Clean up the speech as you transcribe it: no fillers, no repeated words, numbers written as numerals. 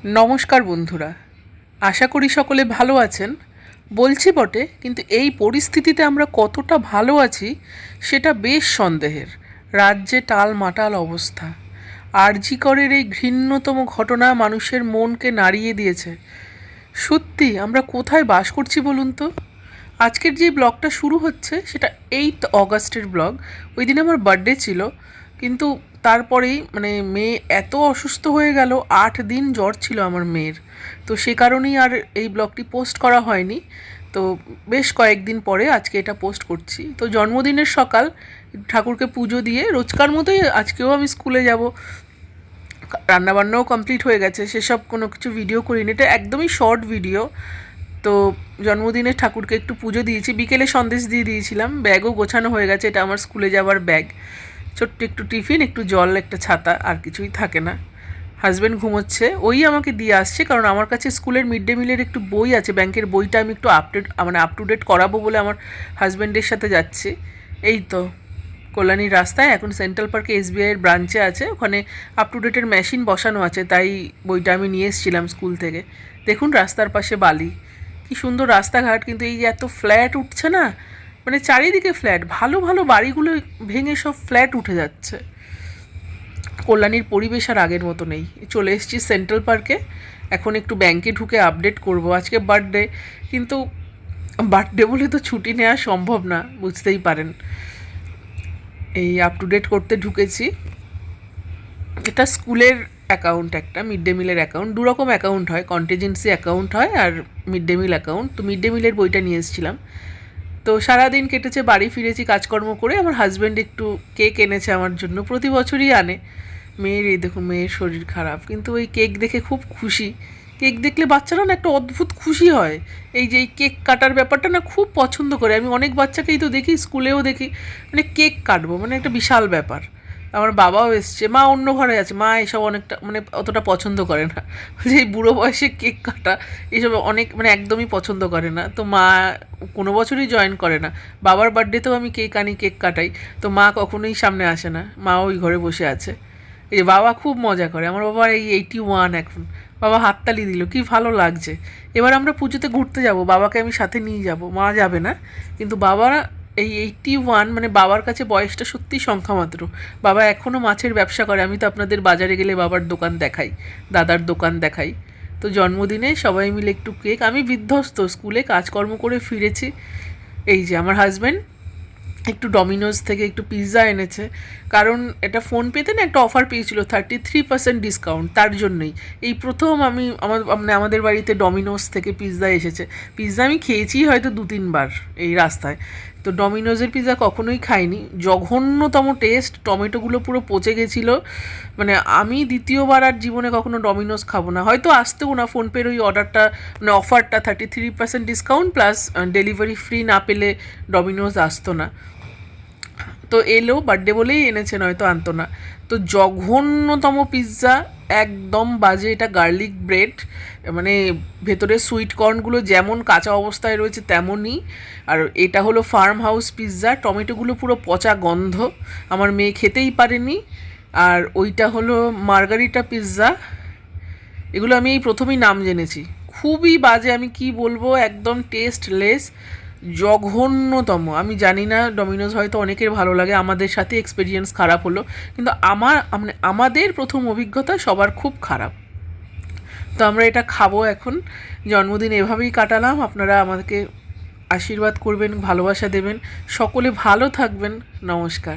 নমস্কার বন্ধুরা, আশা করি সকলে ভালো আছেন। বলছি বটে, কিন্তু এই পরিস্থিতিতে আমরা কতটা ভালো আছি সেটা বেশ সন্দেহের। রাজ্যে টালমাটাল অবস্থা। আরজি করের এই ঘৃণ্যতম ঘটনা মানুষের মনকে নাড়িয়ে দিয়েছে। সত্যি আমরা কোথায় বাস করছি বলুন তো। আজকের যে ব্লগটা শুরু হচ্ছে সেটা 8 অগাস্টের ব্লগ। ওই দিন আমার বার্থডে ছিল, কিন্তু তারপরেই মেয়ে এত অসুস্থ হয়ে গেল, 8 দিন জ্বর ছিল আমার মেয়ের। তো সে কারণেই আর এই ব্লগটি পোস্ট করা হয়নি। তো বেশ কয়েকদিন পরে আজকে এটা পোস্ট করছি। তো জন্মদিনের সকাল, ঠাকুরকে পুজো দিয়ে রোজকার মতোই আজকেও আমি স্কুলে যাব। রান্নাবান্নাও কমপ্লিট হয়ে গেছে, সেসব কোনো কিছু ভিডিও করিনি, এটা একদমই শর্ট ভিডিও। তো জন্মদিনে ঠাকুরকে একটু পুজো দিয়েছি, বিকেলে সন্দেশ দিয়ে দিয়েছিলাম, ব্যাগও গোছানো হয়ে গেছে। এটা আমার স্কুলে যাওয়ার ব্যাগ, ছোট্ট একটু টিফিন, একটু জল, একটা ছাতা, আর কিছুই থাকে না। হাজব্যান্ড ঘুমোচ্ছে, ওই আমাকে দিয়ে আসছে, কারণ আমার কাছে স্কুলের মিড ডে মিলের একটু বই আছে, ব্যাংকের বইটা আমি একটু আপ টু ডেট করাবো বলে আমার হাজব্যান্ডের সাথে যাচ্ছি। এই তো কল্যাণীর রাস্তায়, এখন সেন্ট্রাল পার্কে এসবিআইয়ের ব্রাঞ্চে আছে, ওখানে আপ টু ডেটের মেশিন বসানো আছে, তাই বইটা আমি নিয়ে এসেছিলাম স্কুল থেকে। দেখুন রাস্তার পাশে বালি, কি সুন্দর রাস্তাঘাট, কিন্তু এই যে এত ফ্ল্যাট উঠছে না, চারিদিকে ফ্ল্যাট, ভালো ভালো বাড়িগুলো ভেঙে সব ফ্ল্যাট উঠে যাচ্ছে। কল্যাণীর পরিবেশ আর আগের মতো নেই। চলে এসেছি সেন্ট্রাল পার্কে, এখন একটু ব্যাংকে ঢুকে আপডেট করব। আজকে বার্থডে, কিন্তু বার্থডে বলে তো ছুটি নেওয়া সম্ভব না, বুঝতেই পারেন। এই আপ টু ডেট করতে ঢুকেছি। এটা স্কুলের অ্যাকাউন্ট, একটা মিড ডে মিলের অ্যাকাউন্ট। দুরকম অ্যাকাউন্ট হয়, কন্টিজেন্সি অ্যাকাউন্ট হয় আর মিড ডে মিল অ্যাকাউন্ট। তো মিড ডে মিলের বইটা নিয়ে এসেছিলাম। তো সারাদিন কেটেছে, বাড়ি ফিরেছি কাজকর্ম করে। আমার হাজব্যান্ড একটু কেক এনেছে আমার জন্য, প্রতি বছরই আনে। মেয়ের, এই দেখুন মেয়ের শরীর খারাপ, কিন্তু ওই কেক দেখে খুব খুশি। কেক দেখলে বাচ্চারা না একটা অদ্ভুত খুশি হয়। এই যে এই কেক কাটার ব্যাপারটা না খুব পছন্দ করে। আমি অনেক বাচ্চাকেই তো দেখি, স্কুলেও দেখি, কেক কাটবো একটা বিশাল ব্যাপার। আমার বাবাও এসছে, মা অন্য ঘরে আছে, মা এসব অনেকটা অতটা পছন্দ করে না। যে এই বুড়ো বয়সে কেক কাটা এসব অনেক একদমই পছন্দ করে না। তো মা কোনো বছরই জয়েন করে না। বাবার বার্থডেতেও আমি কেক আনি, কেক কাটাই, তো মা কখনোই সামনে আসে না, মা ওই ঘরে বসে আছে। এই যে বাবা খুব মজা করে, আমার বাবা এই 81 এখন। বাবা হাততালি দিল, কি ভালো লাগছে। এবার আমরা পুজোতে ঘুরতে যাব, বাবাকে আমি সাথে নিয়ে যাব, মা যাবে না। কিন্তু বাবা এই 81, বাবার কাছে বয়সটা সত্যি সংখ্যা মাত্র। বাবা এখনও মাছের ব্যবসা করে। আমি তো আপনাদের বাজারে গেলে বাবার দোকান দেখাই, দাদার দোকান দেখাই। তো জন্মদিনে সবাই মিলে একটু কেক, আমি বিধ্বস্ত, স্কুলে কাজকর্ম করে ফিরেছি। এই যে আমার হাজব্যান্ড একটু ডমিনোজ থেকে একটু পিৎজা এনেছে, কারণ এটা ফোনপেতে না একটা অফার পেয়েছিল 33% ডিসকাউন্ট, তার জন্যই। এই প্রথম আমি আমাদের বাড়িতে ডমিনোজ থেকে পিৎজা এসেছে। পিৎজা আমি খেয়েছি হয়তো 2-3 বার এই রাস্তায়, তো ডমিনোজের পিৎজা কখনোই খাইনি। জঘন্যতম টেস্ট, টমেটোগুলো পুরো পচে গেছিলো। আমি দ্বিতীয়বার আর জীবনে কখনো ডমিনোজ খাবো না, হয়তো আসতেও না। ফোনপের ওই অর্ডারটা অফারটা 33% ডিসকাউন্ট প্লাস ডেলিভারি ফ্রি না পেলে ডমিনোজ আসতো না। তো এলো, বার্থডে বলেই এনেছে, নয়তো আনতো না। তো জঘন্যতম পিৎজা, একদম বাজে। এটা গার্লিক ব্রেড, ভেতরে সুইট কর্নগুলো যেমন কাঁচা অবস্থায় রয়েছে তেমনই। আর এটা হলো ফার্ম হাউস পিৎজা, টমেটোগুলো পুরো পচা গন্ধ, আমার মেয়ে খেতেই পারেনি। আর ওইটা হলো মার্গারিটা পিৎজা। এগুলো আমি এই প্রথমেই নাম জেনেছি, খুবই বাজে, আমি কি বলবো, একদম টেস্টলেস, জঘন্যতম। আমি জানি না, ডমিনোজ হয়তো অনেকের ভালো লাগে, আমাদের সাথে এক্সপিরিয়েন্স খারাপ হলো, কিন্তু আমাদের প্রথম অভিজ্ঞতা সবার খুব খারাপ। তো আমরা এটা খাবো এখন। জন্মদিন এভাবেই কাটালাম। আপনারা আমাদেরকে আশীর্বাদ করবেন, ভালোবাসা দেবেন, সকলে ভালো থাকবেন। নমস্কার।